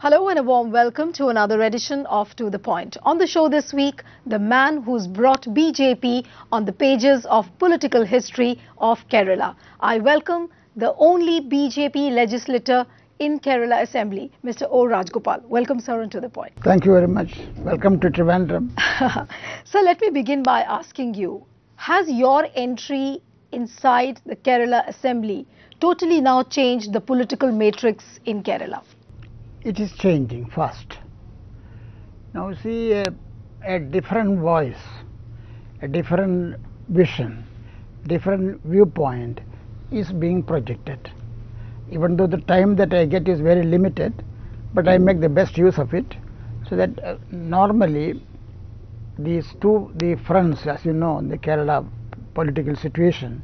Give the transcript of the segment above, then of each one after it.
Hello and a warm welcome to another edition of To The Point. On the show this week, the man who's brought BJP on the pages of political history of Kerala. I welcome the only BJP legislator in Kerala Assembly, Mr. O Rajagopal. Welcome, sir, on To The Point. Thank you very much. Welcome to Trivandrum. So let me begin by asking you, has your entry inside the Kerala Assembly totally now changed the political matrix in Kerala? It is changing fast. Now see a different voice, a different vision, different viewpoint is being projected. Even though the time that I get is very limited, but I make the best use of it, so that normally the fronts, as you know, in the Kerala political situation,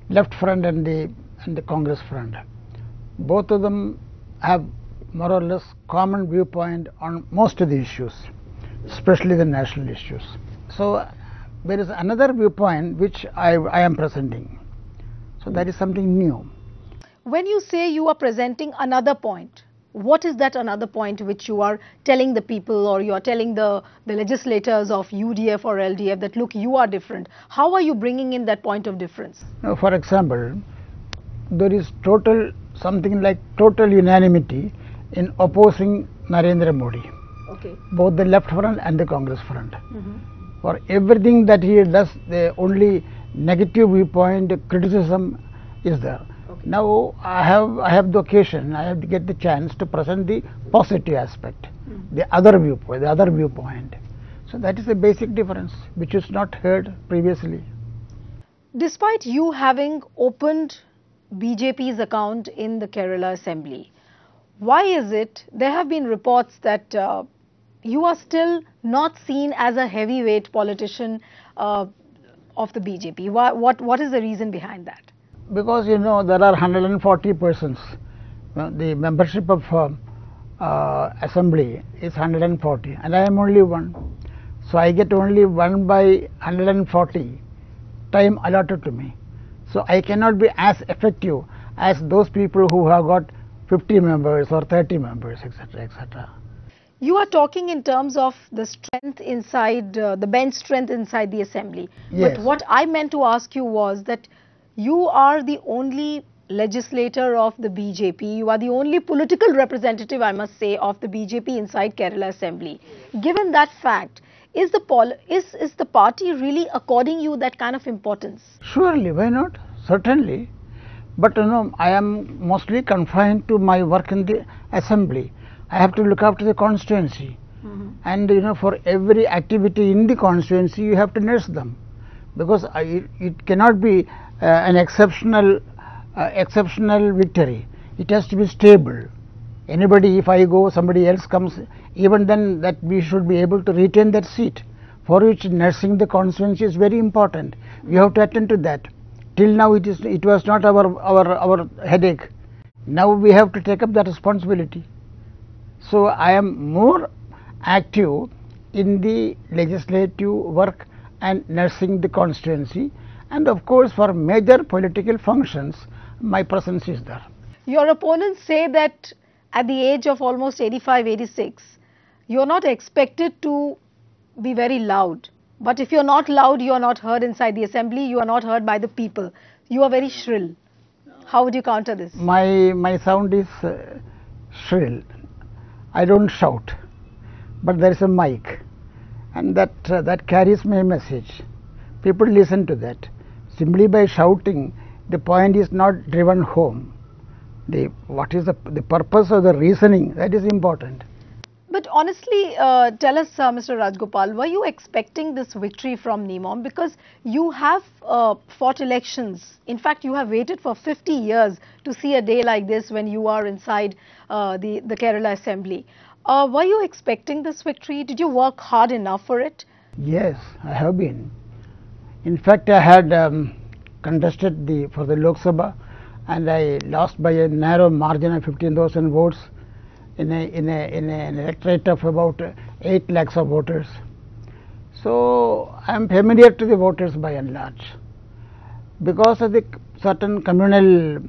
left front and the Congress front, both of them have more or less common viewpoint on most of the issues, especially the national issues. So there is another viewpoint which I am presenting. So that is something new. When you say you are presenting another point, what is that another point which you are telling the people, or you are telling the legislators of UDF or LDF that look, you are different? How are you bringing in that point of difference? Now, for example, there is something like total unanimity in opposing Narendra Modi, both the left front and the Congress front. For everything that he does, the only negative viewpoint, criticism is there. Now I have the occasion, I have to get the chance to present the positive aspect, the other viewpoint. So that is a basic difference which is not heard previously. Despite you having opened BJP's account in the Kerala Assembly, why is it there have been reports that you are still not seen as a heavyweight politician of the BJP? What is the reason behind that? Because you know there are 140 persons. The membership of assembly is 140 and I am only one. So I get only 1 by 140 time allotted to me. So I cannot be as effective as those people who have got 50 members or 30 members, etc., etc. You are talking in terms of the strength inside, the bench strength inside the assembly. Yes. But what I meant to ask you was that you are the only legislator of the BJP. You are the only political representative, I must say, of the BJP inside Kerala Assembly. Given that fact, is the party really according you that kind of importance? Surely, why not? Certainly. But you know, I am mostly confined to my work in the assembly. I have to look after the constituency, and you know, for every activity in the constituency, you have to nurse them, because it cannot be an exceptional victory. It has to be stable. Anybody, if I go, somebody else comes. Even then, that we should be able to retain that seat, for which nursing the constituency is very important. We have to attend to that. Till now it was not our headache. Now we have to take up that responsibility. So I am more active in the legislative work and nursing the constituency, and of course for major political functions my presence is there. Your opponents say that at the age of almost 85, 86, you are not expected to be very loud. But if you are not loud, you are not heard inside the assembly, you are not heard by the people. You are very shrill. How would you counter this? My sound is shrill. I don't shout, but there is a mic, and that carries my message. People listen to that. Simply by shouting, the point is not driven home. What is the purpose of the reasoning, that is important. But honestly, tell us, Mr. Rajagopal, were you expecting this victory from Neemom? Because you have fought elections. In fact, you have waited for 50 years to see a day like this when you are inside the Kerala Assembly. Were you expecting this victory? Did you work hard enough for it? Yes, I have been. In fact, I had contested for the Lok Sabha, and I lost by a narrow margin of 15,000 votes. In an electorate of about 8 lakhs of voters. So I am familiar to the voters by and large. Because of the certain communal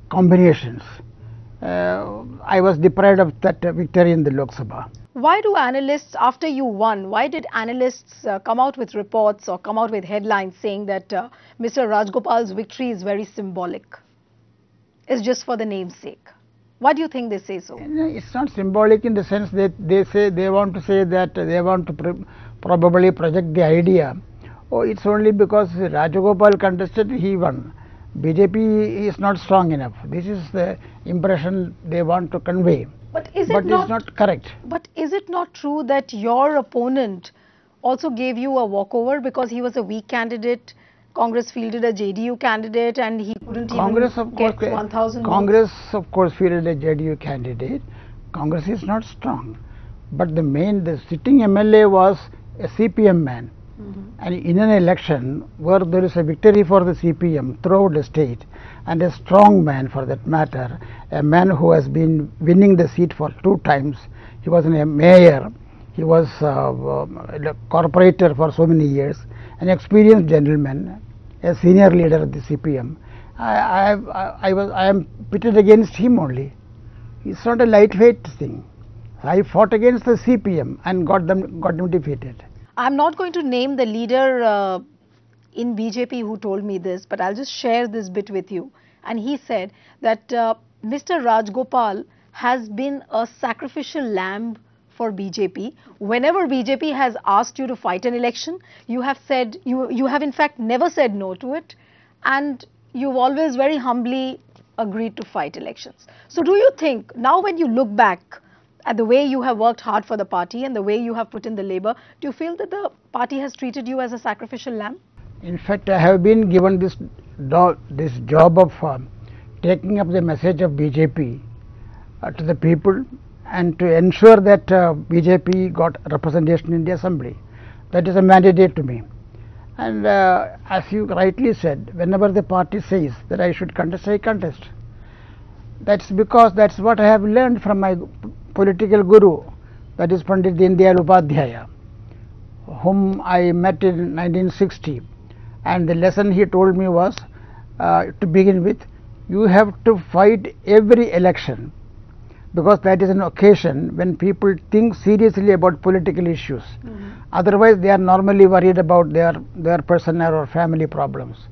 combinations, I was deprived of that victory in the Lok Sabha. Why do analysts, after you won, why did analysts come out with reports or come out with headlines saying that Mr. Rajagopal's victory is very symbolic? It's just for the namesake. Why do you think they say so? It's not symbolic in the sense that they say they want to say that they want to probably project the idea. Oh, it's only because Rajagopal contested, he won. BJP is not strong enough. This is the impression they want to convey. But it's not correct. But is it not true that your opponent also gave you a walkover because he was a weak candidate? Congress fielded a JDU candidate and he couldn't even get 1,000 Congress, of course, fielded a JDU candidate. Congress is not strong. But the sitting MLA was a CPM man. And in an election where there is a victory for the CPM throughout the state, and a strong man for that matter, a man who has been winning the seat for 2 times, he was a mayor, he was a corporator for so many years, an experienced gentleman, a senior leader of the CPM. I am pitted against him only. It's not a lightweight thing. I fought against the CPM and got them defeated. I'm not going to name the leader in BJP who told me this, but I'll just share this bit with you. And he said that Mr. Rajagopal has been a sacrificial lamb for BJP. Whenever BJP has asked you to fight an election, you have said, you have in fact never said no to it, and you've always very humbly agreed to fight elections. So do you think, now when you look back at the way you have worked hard for the party and the way you have put in the labor, do you feel that the party has treated you as a sacrificial lamb? In fact, I have been given this job of taking up the message of BJP to the people and to ensure that BJP got representation in the assembly. That is a mandate to me. And as you rightly said, whenever the party says that I should contest, I contest. That's because that's what I have learned from my political guru, that is Pandit Dindayal Upadhyaya, whom I met in 1960. And the lesson he told me was, to begin with, you have to fight every election, because that is an occasion when people think seriously about political issues. Otherwise, they are normally worried about their personal or family problems.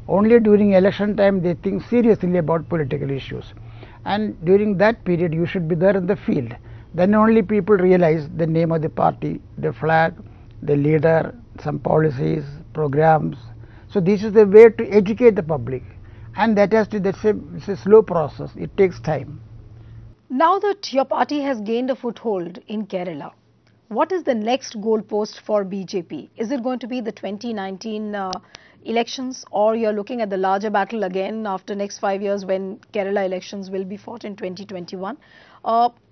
Only during election time they think seriously about political issues. And during that period you should be there in the field. Then only people realize the name of the party, the flag, the leader, some programs. So this is the way to educate the public, and that's a slow process. It takes time. Now that your party has gained a foothold in Kerala, what is the next goalpost for BJP? Is it going to be the 2019 elections, or you're looking at the larger battle again after next 5 years when Kerala elections will be fought in 2021?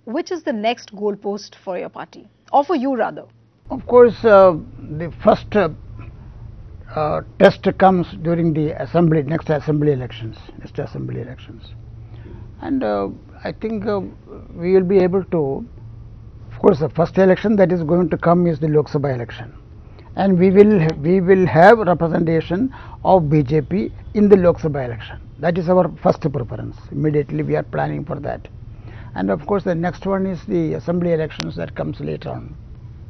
Which is the next goalpost for your party, or for you rather? Of course, the first test comes during the next assembly elections, and I think we will be able to. Of course, the first election that is going to come is the Lok Sabha election, and we will have representation of BJP in the Lok Sabha election. That is our first preference. Immediately we are planning for that, and of course the next one is the assembly elections that comes later on.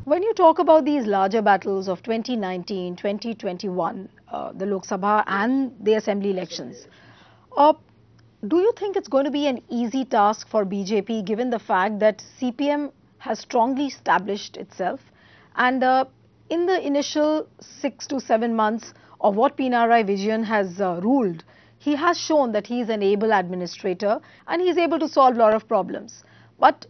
When you talk about these larger battles of 2019, 2021, the Lok Sabha and the assembly elections, do you think it's going to be an easy task for BJP, given the fact that CPM has strongly established itself, and in the initial 6 to 7 months of what Pinarayi Vijayan has ruled, he has shown that he is an able administrator and he is able to solve a lot of problems. But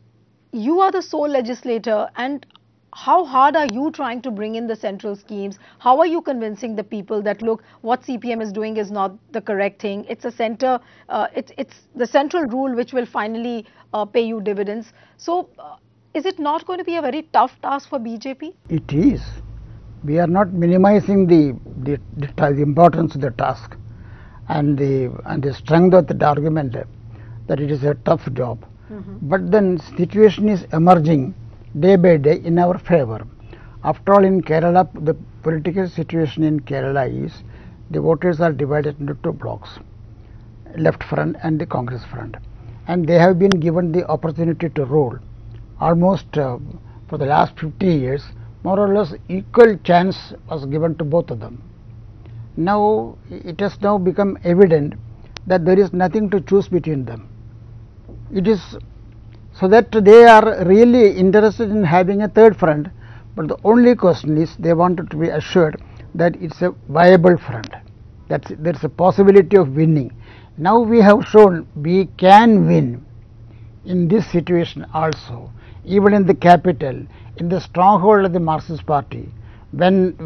you are the sole legislator, and how hard are you trying to bring in the central schemes? How are you convincing the people that, look, what CPM is doing is not the correct thing? It's a center, it's the central rule which will finally pay you dividends. So is it not going to be a very tough task for BJP? It is. We are not minimizing the importance of the task and the strength of the argument that it is a tough job. But then situation is emerging day by day in our favor. After all, in Kerala, the political situation in Kerala is the voters are divided into 2 blocks, left front and the Congress front. and they have been given the opportunity to rule. Almost for the last 50 years, more or less equal chance was given to both of them. Now it has now become evident that there is nothing to choose between them. It is so that they are really interested in having a third front, but the only question is they wanted to be assured that it's a viable front, that there's a possibility of winning. Now we have shown we can win in this situation also, even in the capital, in the stronghold of the Marxist Party, when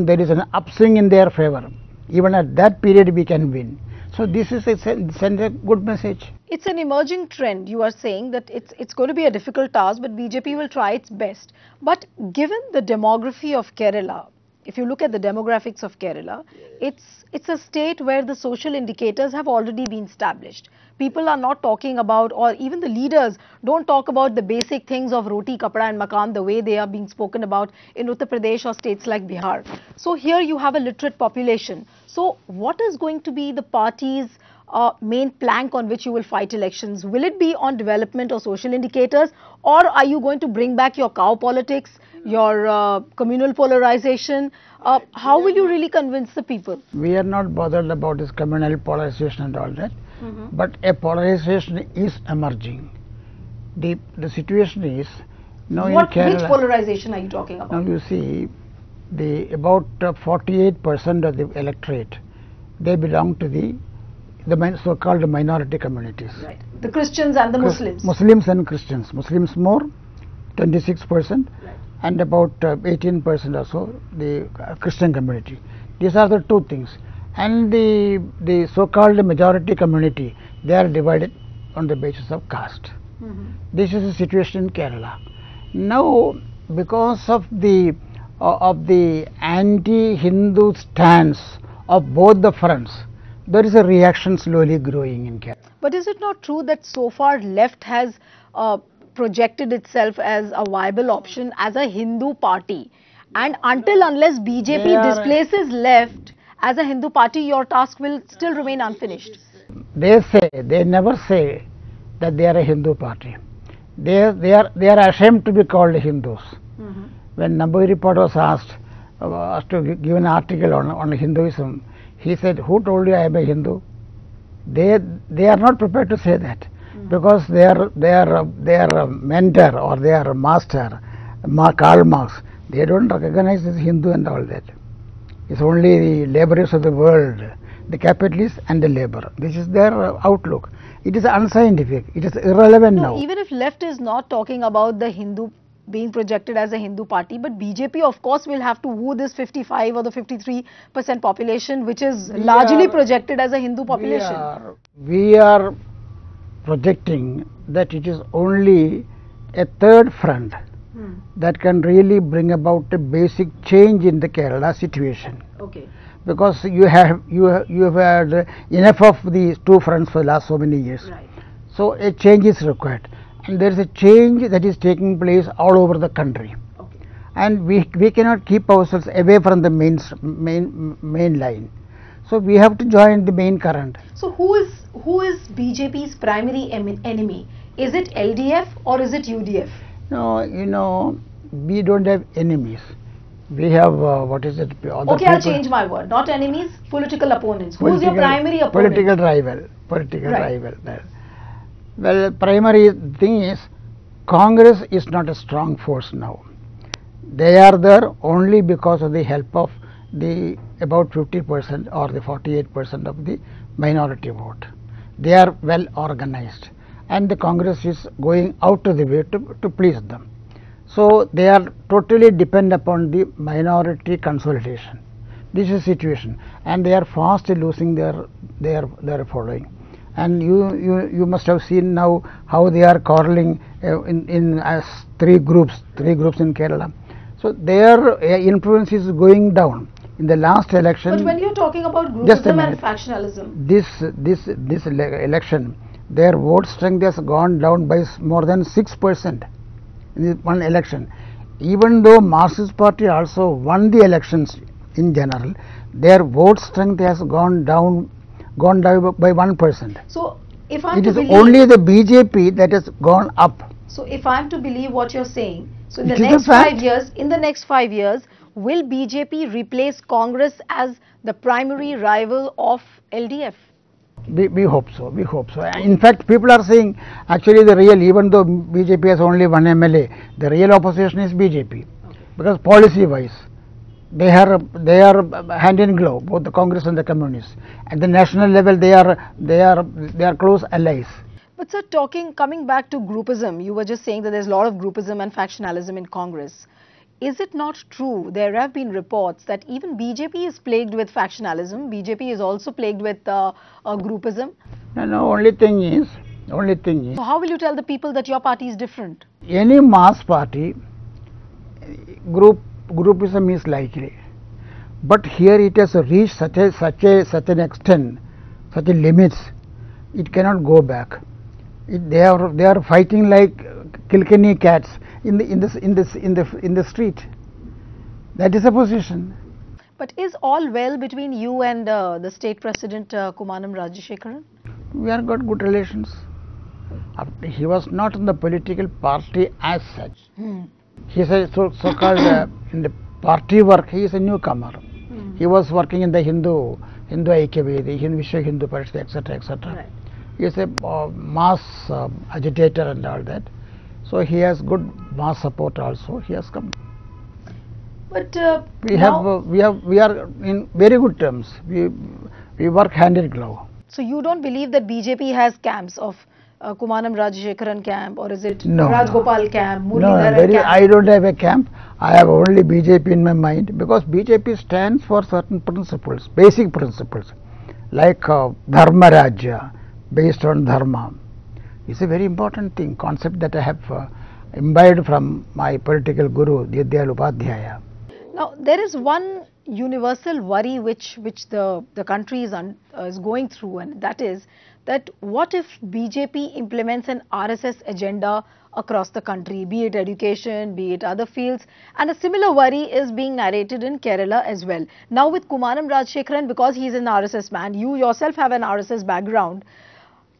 there is an upswing in their favor, even at that period we can win. So this is sends a good message. It's an emerging trend. You are saying that it's going to be a difficult task, but BJP will try its best. But given the demography of Kerala, if you look at the demographics of Kerala, it's a state where the social indicators have already been established. People are not talking about, or even the leaders don't talk about the basic things of roti, kapda and makan the way they are being spoken about in Uttar Pradesh or states like Bihar. So here you have a literate population. So what is going to be the party's main plank on which you will fight elections? Will it be on development or social indicators, or are you going to bring back your cow politics, your communal polarization? How will you really convince the people? We are not bothered about this communal polarization and all that, but a polarization is emerging. The situation is now in Kerala. Which polarization are you talking about? Now you see, about 48% of the electorate, they belong to the so-called minority communities. Right. The Christians and the Muslims. Muslims and Christians. Muslims more, 26%, right, and about 18% or so the Christian community. These are the two things. And the so-called majority community, they are divided on the basis of caste. This is the situation in Kerala. Now, because of the anti-Hindu stance of both the fronts, there is a reaction slowly growing in Kerala. But is it not true that so far left has projected itself as a viable option as a Hindu party, and unless BJP displaces left as a Hindu party, your task will still remain unfinished? They never say that they are a Hindu party. They are ashamed to be called Hindus. When Namburi report was asked to give an article on Hinduism, he said, "Who told you I am a Hindu?" They are not prepared to say that, because their mentor or their master, Karl Marx, they don't recognize as Hindu and all that. It's only the laborers of the world, the capitalists and the labor. This is their outlook. It is unscientific. It is irrelevant now. Even if left is not talking about the Hindu being projected as a Hindu party, but BJP of course will have to woo this 55 or the 53% population, which is largely projected as a Hindu population. We are projecting that it is only a third front that can really bring about a basic change in the Kerala situation. Okay. Because you have had enough of these two fronts for the last so many years. Right. So a change is required. And there is a change that is taking place all over the country, and we cannot keep ourselves away from the main line. So we have to join the main current. So who is BJP's primary enemy? Is it LDF or is it UDF? No, we don't have enemies. We have what is it? Okay, I'll change my word. Not enemies, political opponents. Who is your primary opponent? Political rival. Well, primary thing is, Congress is not a strong force now. They are there only because of the help of the about 50% or the 48% of the minority vote. They are well organized, and the Congress is going out of the way to please them. So they are totally dependent upon the minority consolidation. This is the situation, and they are fast losing their following. And you must have seen now how they are quarreling in as three groups in Kerala. So their influence is going down. In the last election, but when you're talking about groupism and factionalism, this election, their vote strength has gone down by more than 6% in this one election. Even though Marxist Party also won the elections in general, their vote strength has gone down by 1%. So if I'm It to is believe, only the BJP that has gone up. so if I'm to believe what you're saying, so in the It is a next fact. 5 years, will BJP replace Congress as the primary rival of LDF? We hope so. We hope so. In fact, people are saying actually the real, even though BJP has only one MLA, the real opposition is BJP, because policy-wise, they are hand in glove, both the Congress and the Communists. At the national level, they are close allies. But sir, coming back to groupism, you were just saying that there's a lot of groupism and factionalism in Congress. Is it not true? There have been reports that even BJP is plagued with factionalism. BJP is also plagued with groupism. No, only thing is, So how will you tell the people that your party is different? any mass party, groupism is likely. But here it has reached such an extent, such a limits, it cannot go back. They are fighting like Kilkenny cats in the street. That is a position. But is all well between you and the state president Kumanam Rajashekaran? We are got good relations. He was not in the political party as such. He is a so-called in the party work. He is a newcomer. He was working in the Hindu Aikyavedi, Vishwa Hindu Parishad, etc., etc. Right. He is a mass agitator and all that. So he has good mass support also. He has come. But we are in very good terms. We work hand in glove. So you don't believe that BJP has camps of Kumanam Rajashekaran camp, or is it no, Rajagopal camp, Muralidharan camp? I don't have a camp. I have only BJP in my mind, because BJP stands for certain principles, basic principles, like Dharma Rajya, based on Dharma. It's a very important thing, concept that I have imbibed from my political guru, Diyadhyayal Upadhyaya. Now, there is one universal worry which the country is going through, and that is that what if BJP implements an RSS agenda across the country, be it education, be it other fields, and a similar worry is being narrated in Kerala as well. Now with Kumanam Rajashekaran, because he is an RSS man, you yourself have an RSS background,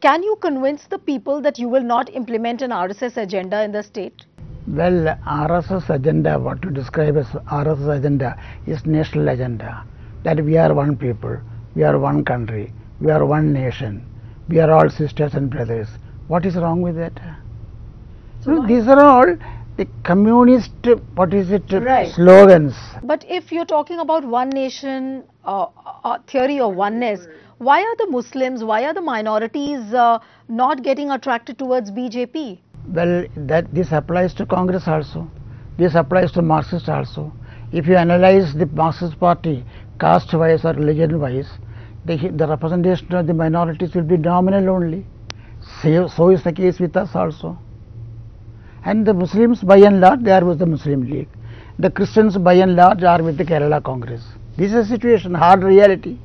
can you convince the people that you will not implement an RSS agenda in the state? Well, RSS agenda, what to describe as RSS agenda, is national agenda. That we are one people, we are one country, we are one nation, we are all sisters and brothers. What is wrong with that? So these are all the communist, right, slogans. But if you're talking about one nation, theory of oneness, why are the Muslims, why are the minorities not getting attracted towards BJP? Well, this applies to Congress also. This applies to Marxist also. If you analyze the Marxist party, caste-wise or religion-wise, the representation of the minorities will be nominal only. So is the case with us also. And the Muslims, by and large, they are with the Muslim League. The Christians, by and large, are with the Kerala Congress. This is a situation, hard reality.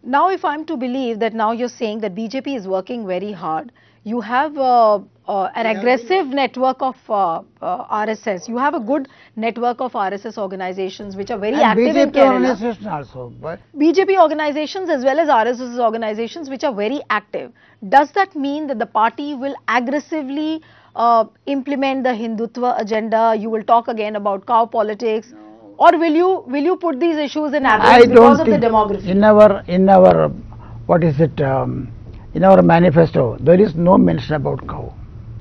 Now, if I'm to believe that now you're saying that BJP is working very hard, you have an aggressive network of RSS. You have a good network of RSS organizations which are very active in Kerala. Organizations also, but BJP organizations as well as RSS organizations which are very active. Does that mean that the party will aggressively implement the Hindutva agenda? You will talk again about cow politics, or will you put these issues in abeyance because of the demography? In our what is it? In our manifesto, there is no mention about cow.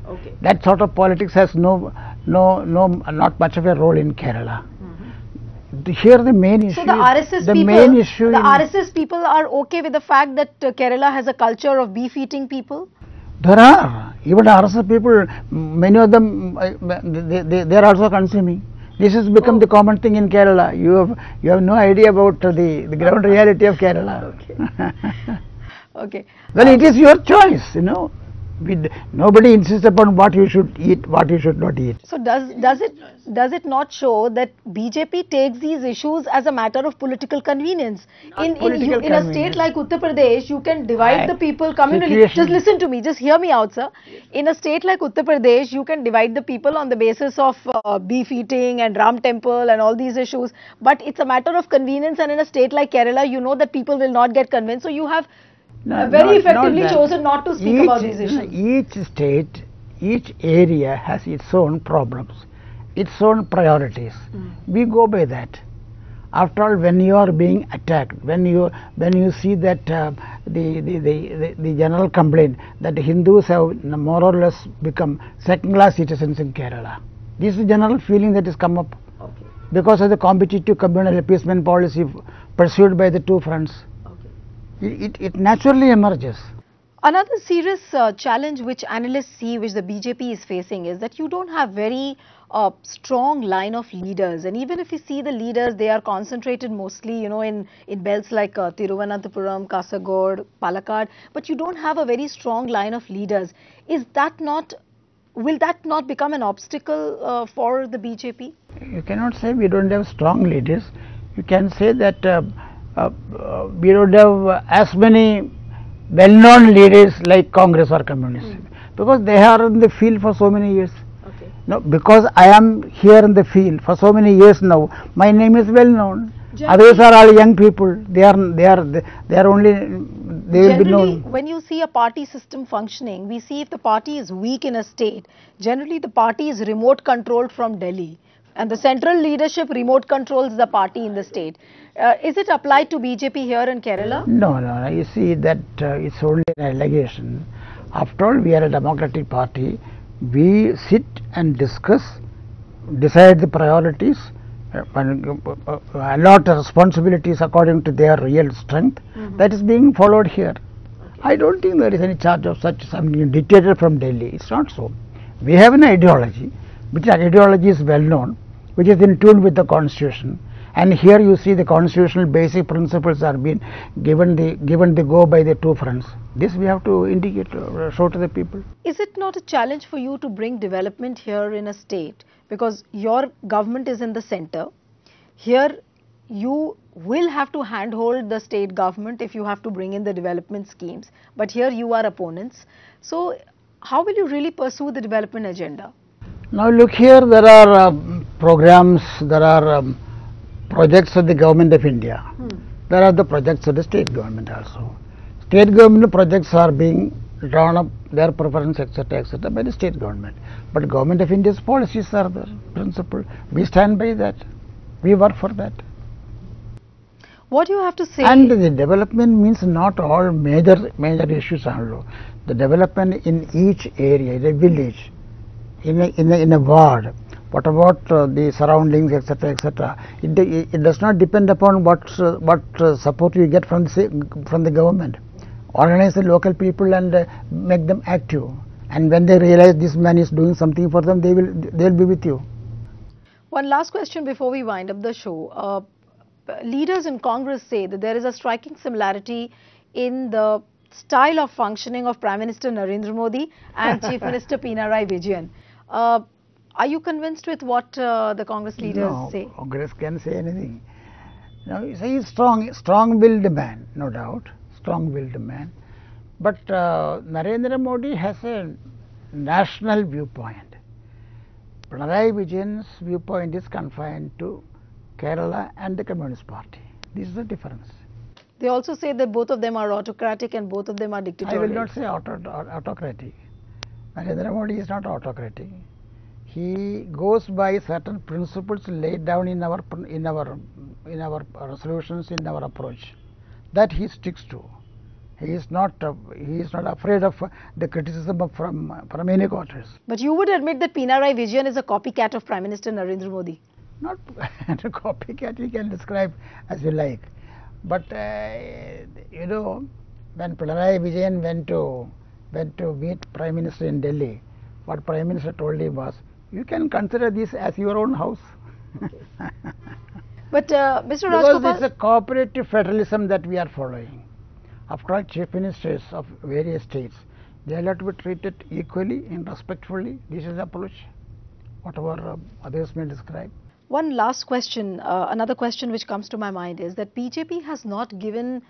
Okay. That sort of politics has not much of a role in Kerala. Here the main issue. So the RSS people are okay with the fact that Kerala has a culture of beef eating people. There are even RSS people. Many of them they are also consuming. This has become the common thing in Kerala. You have no idea about the ground reality of Kerala. Okay. Okay. Well, it is your choice, Nobody insists upon what you should eat, what you should not eat. So does it not show that BJP takes these issues as a matter of political convenience? In a state like Uttar Pradesh, you can divide the people communally. Just listen to me, just hear me out, sir. In a state like Uttar Pradesh, you can divide the people on the basis of beef eating and Ram temple and all these issues. But it's a matter of convenience, and in a state like Kerala, you know that people will not get convinced. So you have very effectively chosen not to speak about these issues. Each state, each area has its own problems, its own priorities. We go by that. After all, when you are being attacked, when you see that the general complaint that Hindus have more or less become second-class citizens in Kerala, this is the general feeling that has come up because of the competitive communal appeasement policy pursued by the two fronts. It naturally emerges. Another serious challenge which analysts see, which the BJP is facing, is that you don't have very strong line of leaders. And even if you see the leaders, they are concentrated mostly, in belts like Thiruvananthapuram, Kasaragod, Palakkad. But you don't have a very strong line of leaders. Will that not become an obstacle for the BJP? You cannot say we don't have strong leaders. You can say that we don't have as many well-known leaders like Congress or Communists, because they are in the field for so many years. No, because I am here in the field for so many years now, my name is well known. Others are all young people. They will be known. When you see a party system functioning, we see if the party is weak in a state, generally the party is remote controlled from Delhi. And the central leadership remote controls the party in the state. Is it applied to BJP here in Kerala? No. You see that it's only an allegation. After all, we are a democratic party. We sit and discuss, decide the priorities, allot the responsibilities according to their real strength. That is being followed here. I don't think there is any charge of such something dictated from Delhi. It's not so. We have an ideology, which ideology is well known, which is in tune with the constitution, and here you see the constitutional basic principles are being given the go by the two fronts. This we have to indicate, show to the people. Is it not a challenge for you to bring development here in a state, because your government is in the center? Here you will have to handhold the state government if you have to bring in the development schemes, but here you are opponents. So how will you really pursue the development agenda? Now look here, there are programs, there are projects of the government of India. There are the projects of the state government also. State government projects are being drawn up, their preference, etc., by the state government. But government of India's policies are the principle. We stand by that. We work for that. What do you have to say? And the development means not all major issues only. The development in each area, in a village, in a ward. What about the surroundings, etc.? It does not depend upon what support you get from the government. Organize the local people and make them active. And when they realize this man is doing something for them, they will be with you. One last question before we wind up the show. Leaders in Congress say that there is a striking similarity in the style of functioning of Prime Minister Narendra Modi and Chief Minister Pinarayi Vijayan. Are you convinced with what the Congress leaders say? No, Congress can say anything. Now, he is strong-willed man, no doubt, strong-willed man. But Narendra Modi has a national viewpoint. Pinarayi Vijayan's viewpoint is confined to Kerala and the Communist Party. This is the difference. They also say that both of them are autocratic and both of them are dictatorial. I will not say autocratic. Narendra Modi is not autocratic. He goes by certain principles laid down in our resolutions, in our approach. That he sticks to. He is not afraid of the criticism from any quarters. But you would admit that Pinarayi Vijayan is a copycat of Prime Minister Narendra Modi. Not a copycat, we can describe as we like. But you know, when Pinarayi Vijayan went to meet Prime Minister in Delhi, what Prime Minister told him was, "You can consider this as your own house." Okay. But Mr. Rajagopal, Rajagopal, it's a cooperative federalism that we are following. After all, chief ministers of various states, they have to be treated equally and respectfully. This is the approach. Whatever others may describe. one last question, another question which comes to my mind is that BJP has not given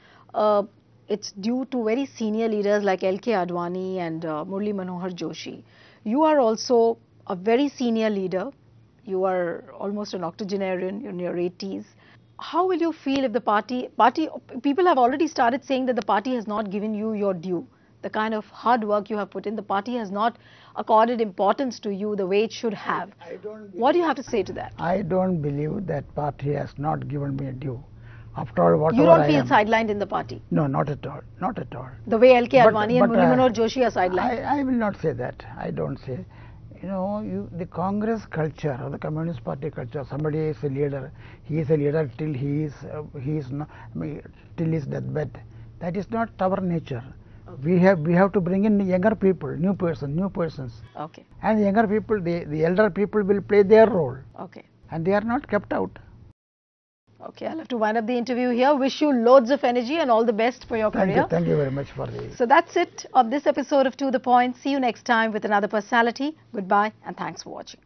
its due to very senior leaders like L.K. Advani and Murli Manohar Joshi. You are also a very senior leader. You are almost an octogenarian, you're in your 80s. how will you feel if the party people have already started saying that the party has not given you your due? The kind of hard work you have put in, the party has not accorded importance to you the way it should have. What do you have to say to that? I don't believe that party has not given me a due. After all, whatever You don't I feel am, sidelined in the party? no, not at all, not at all. The way L.K. But- Advani and but, Murli Manohar Joshi are sidelined? I will not say that. I don't say. You know, the Congress culture or the Communist Party culture. Somebody is a leader. He is a leader till he is not, I mean, till his deathbed. That is not our nature. Okay. We have to bring in younger people, new persons, Okay. and the younger people, the elder people will play their role, Okay. and they are not kept out. Okay, I'll have to wind up the interview here. Wish you loads of energy and all the best for your career. Thank you very much for the. So that's it on this episode of To The Point. See you next time with another personality. Goodbye and thanks for watching.